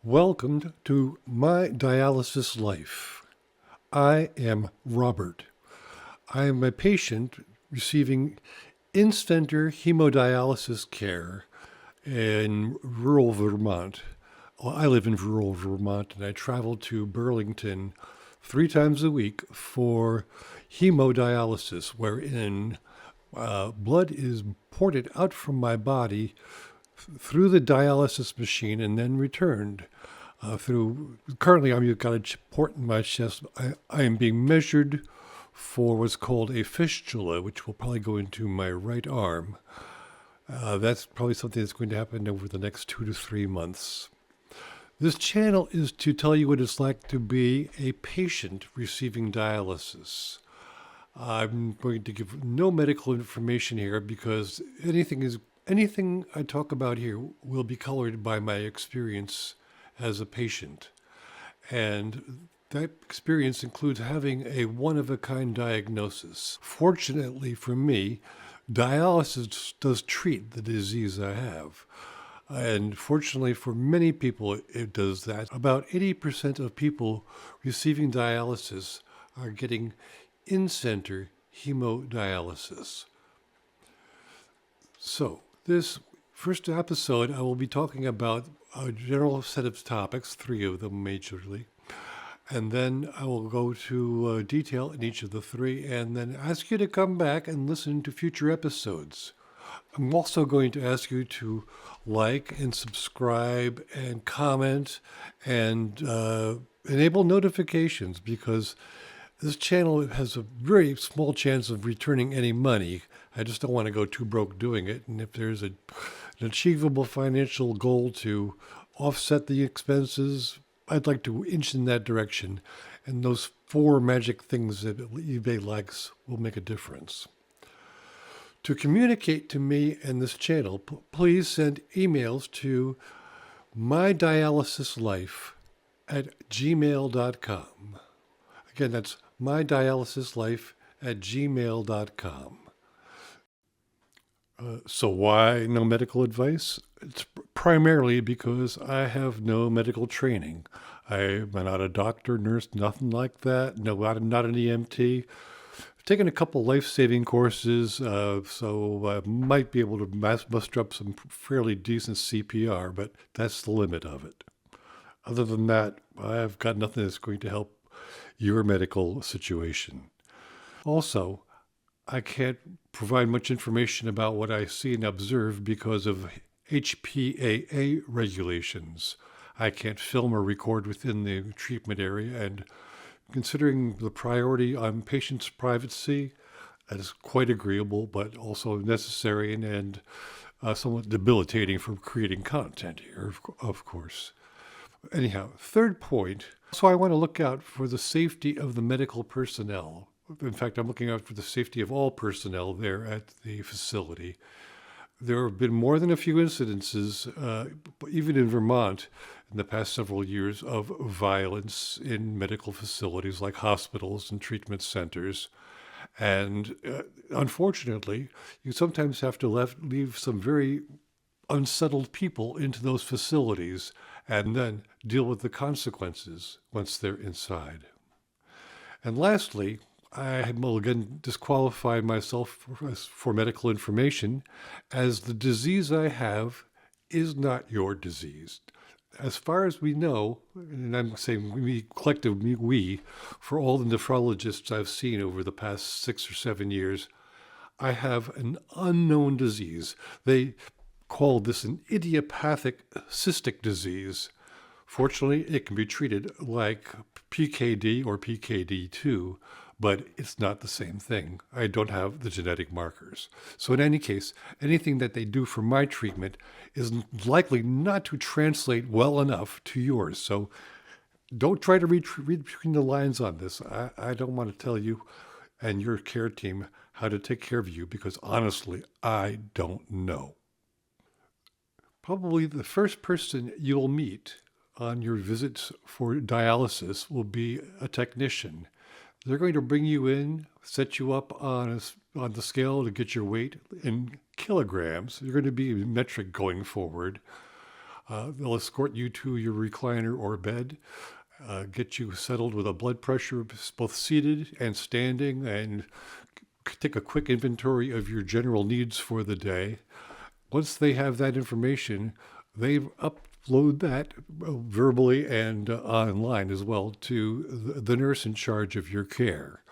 Welcome to my Dialysis Life. I am Robert. I am a patient receiving in-center hemodialysis care in rural Vermont. Well, I live in rural Vermont and I travel to Burlington 3 times a week for hemodialysis, wherein blood is ported out from my body through the dialysis machine and then returned through. Currently, I've got a port in my chest. I am being measured for what's called a fistula, which will probably go into my right arm. That's probably something that's going to happen over the next 2 to 3 months. This channel is to tell you what it's like to be a patient receiving dialysis. I'm going to give no medical information here because anything I talk about here will be colored by my experience as a patient. And that experience includes having a one-of-a-kind diagnosis. Fortunately for me, dialysis does treat the disease I have. And fortunately for many people, it does that. About 80% of people receiving dialysis are getting in-center hemodialysis. So, this first episode, I will be talking about a general set of topics, 3 of them majorly, and then I will go to detail in each of the 3, and then ask you to come back and listen to future episodes. I'm also going to ask you to like and subscribe and comment and enable notifications, because this channel has a very small chance of returning any money. I just don't want to go too broke doing it. And if there's an achievable financial goal to offset the expenses, I'd like to inch in that direction. And those 4 magic things that eBay likes will make a difference. To communicate to me and this channel, please send emails to mydialysislife@gmail.com. Again, that's mydialysislife@gmail.com. So why no medical advice? It's primarily because I have no medical training. I'm not a doctor, nurse, nothing like that. No, I'm not an EMT. I've taken a couple life-saving courses, so I might be able to muster up some fairly decent CPR, but that's the limit of it. Other than that, I've got nothing that's going to help your medical situation. Also, I can't provide much information about what I see and observe because of HPAA regulations. I can't film or record within the treatment area, and considering the priority on patients' privacy, that is quite agreeable, but also necessary and somewhat debilitating for creating content here, of course. Anyhow, third point, so I want to look out for the safety of the medical personnel. In fact, I'm looking out for the safety of all personnel there at the facility. There have been more than a few incidences, even in Vermont, in the past several years, of violence in medical facilities like hospitals and treatment centers. And unfortunately, you sometimes have to leave some very unsettled people into those facilities and then deal with the consequences once they're inside. And lastly, I will again disqualify myself for medical information, as the disease I have is not your disease. As far as we know, and I'm saying we, collectively we, for all the nephrologists I've seen over the past 6 or 7 years, I have an unknown disease. They call this an idiopathic cystic disease. Fortunately, it can be treated like PKD or PKD2, but it's not the same thing. I don't have the genetic markers. So in any case, anything that they do for my treatment is likely not to translate well enough to yours. So don't try to read between the lines on this. I don't want to tell you and your care team how to take care of you, because honestly, I don't know. Probably the first person you'll meet on your visits for dialysis will be a technician. They're going to bring you in, set you up on the scale to get your weight in kilograms. You're going to be metric going forward. They'll escort you to your recliner or bed, get you settled with a blood pressure, both seated and standing, and take a quick inventory of your general needs for the day. Once they have that information, they upload that verbally and online as well to the nurse in charge of your care.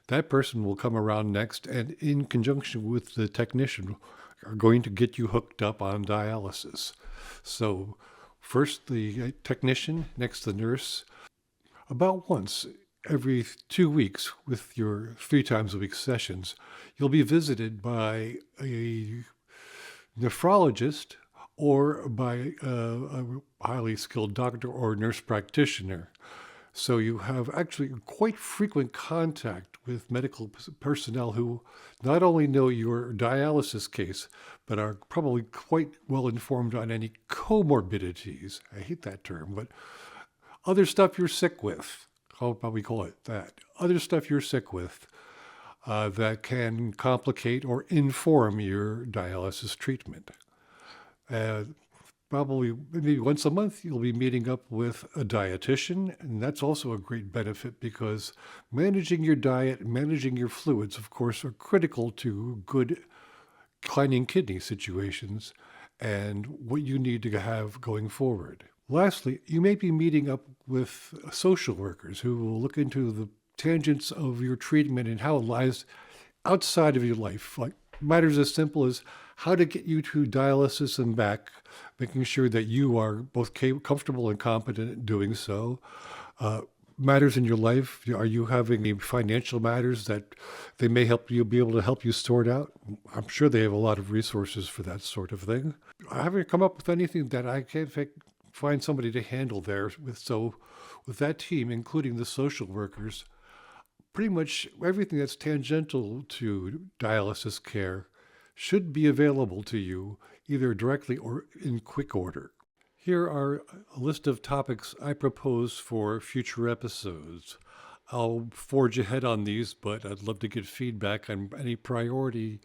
That person will come around next and, in conjunction with the technician, are going to get you hooked up on dialysis. So, first the technician, next the nurse. About once every 2 weeks, with your 3 times a week sessions, you'll be visited by a nephrologist or by a highly skilled doctor or nurse practitioner. So you have actually quite frequent contact with medical personnel who not only know your dialysis case, but are probably quite well informed on any comorbidities. I hate that term, but other stuff you're sick with. How about we call it that? Other stuff you're sick with that can complicate or inform your dialysis treatment. Probably maybe once a month, you'll be meeting up with a dietitian, and that's also a great benefit because managing your diet, managing your fluids, of course, are critical to good declining kidney situations and what you need to have going forward. Lastly, you may be meeting up with social workers who will look into the tangents of your treatment and how it lies outside of your life, like matters as simple as how to get you to dialysis and back, making sure that you are both comfortable and competent at doing so. Matters in your life, are you having any financial matters that they may help you be able to help you sort out? I'm sure they have a lot of resources for that sort of thing. I haven't come up with anything that I can't find somebody to handle there with. So with that team, including the social workers, pretty much everything that's tangential to dialysis care should be available to you either directly or in quick order. Here are a list of topics I propose for future episodes. I'll forge ahead on these, but I'd love to get feedback on any priority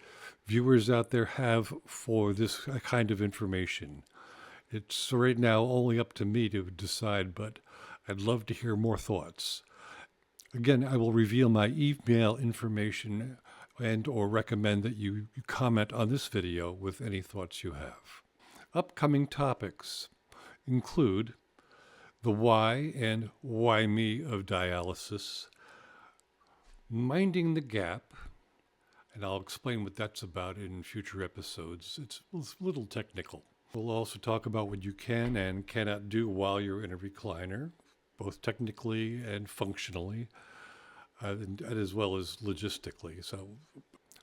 viewers out there have for this kind of information. It's right now only up to me to decide, but I'd love to hear more thoughts. Again, I will reveal my email information and or recommend that you comment on this video with any thoughts you have. Upcoming topics include the why and why me of dialysis, minding the gap, and I'll explain what that's about in future episodes. It's a little technical. We'll also talk about what you can and cannot do while you're in a recliner, both technically and functionally, and as well as logistically. So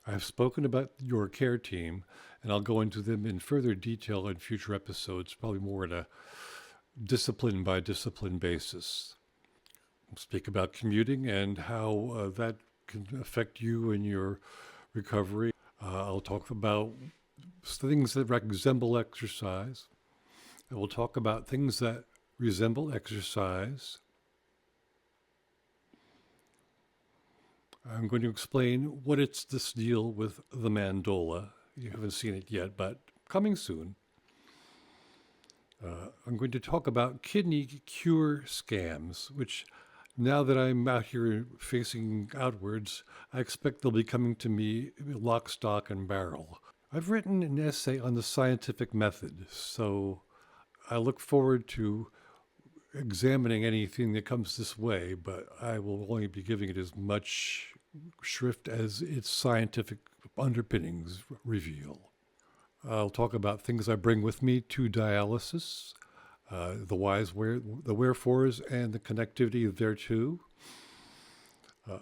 I've spoken about your care team, and I'll go into them in further detail in future episodes, probably more on a discipline by discipline basis. We'll speak about commuting and how that can affect you in your recovery. I'll talk about things that resemble exercise. And we'll talk about things that resemble exercise. I'm going to explain what it's this deal with the mandola. You haven't seen it yet, but coming soon. I'm going to talk about kidney cure scams, which now that I'm out here facing outwards, I expect they'll be coming to me lock, stock, and barrel. I've written an essay on the scientific method, so I look forward to examining anything that comes this way, but I will only be giving it as much shrift as its scientific underpinnings reveal. I'll talk about things I bring with me to dialysis, the whys, the wherefores, and the connectivity thereto.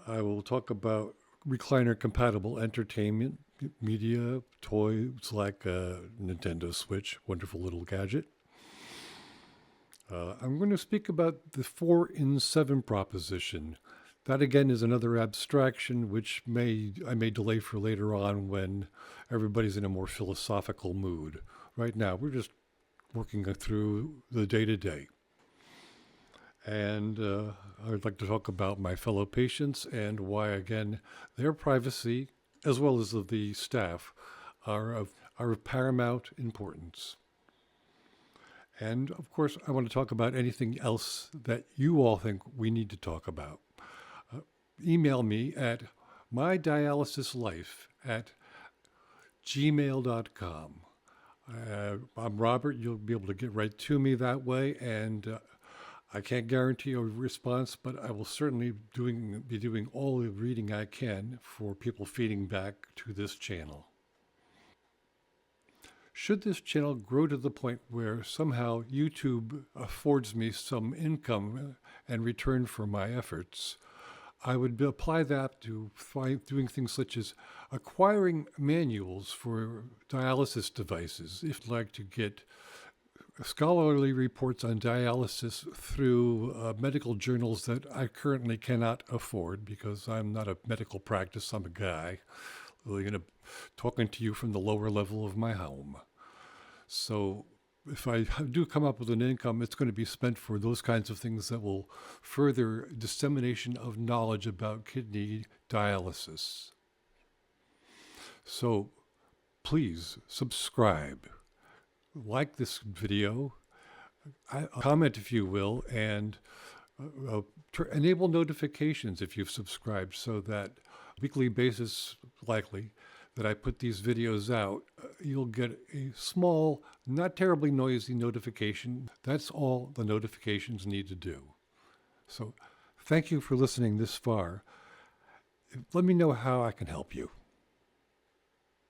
I will talk about recliner-compatible entertainment, media, toys like a Nintendo Switch, wonderful little gadget. I'm going to speak about the 4 in 7 proposition. That again is another abstraction which I may delay for later on when everybody's in a more philosophical mood. Right now, we're just working through the day-to-day. And I'd like to talk about my fellow patients and why, again, their privacy, as well as of the staff, are of paramount importance. And of course, I want to talk about anything else that you all think we need to talk about. Email me at mydialysislife@gmail.com. I'm Robert. You'll be able to get right to me that way, and I can't guarantee a response, but I will certainly be doing all the reading I can for people feeding back to this channel. Should this channel grow to the point where somehow YouTube affords me some income and return for my efforts, I would apply that to doing things such as acquiring manuals for dialysis devices, if you'd like to get scholarly reports on dialysis through medical journals that I currently cannot afford because I'm not a medical practice. I'm a guy talking to you from the lower level of my home. So if I do come up with an income, it's going to be spent for those kinds of things that will further dissemination of knowledge about kidney dialysis. So please subscribe, like this video, comment if you will, and enable notifications if you've subscribed so that weekly basis likely that I put these videos out, you'll get a small, not terribly noisy notification. That's all the notifications need to do. So thank you for listening this far. Let me know how I can help you.